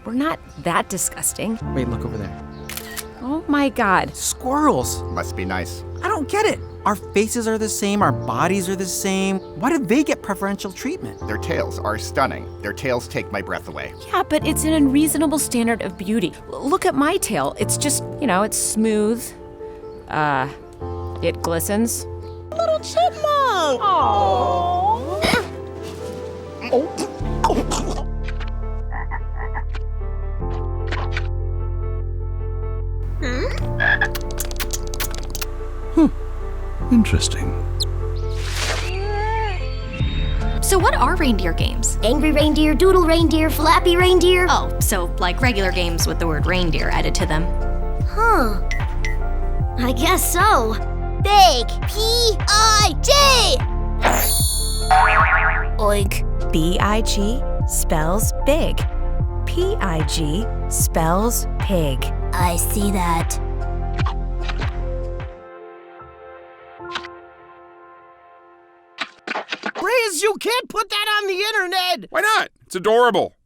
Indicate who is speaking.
Speaker 1: we're not that disgusting.
Speaker 2: Wait, look over there.
Speaker 1: Oh my God.
Speaker 2: Squirrels.
Speaker 3: Must be nice.
Speaker 2: I don't get it. Our faces are the same, our bodies are the same. Why do they get preferential treatment?
Speaker 3: Their tails are stunning. Their tails take my breath away.
Speaker 1: Yeah, but it's an unreasonable standard of beauty. Look at my tail. It's just, it's smooth. It glistens.
Speaker 4: Little chipmunk! Aww.
Speaker 5: Interesting.
Speaker 6: So what are reindeer games?
Speaker 7: Angry reindeer, doodle reindeer, flappy reindeer.
Speaker 6: Oh, so like regular games with the word reindeer added to them.
Speaker 7: Huh. I guess so. Big. P-I-G! Oink.
Speaker 8: B-I-G spells big. P-I-G spells pig.
Speaker 7: I see that.
Speaker 4: Riz, you can't put that on the internet!
Speaker 9: Why not? It's adorable.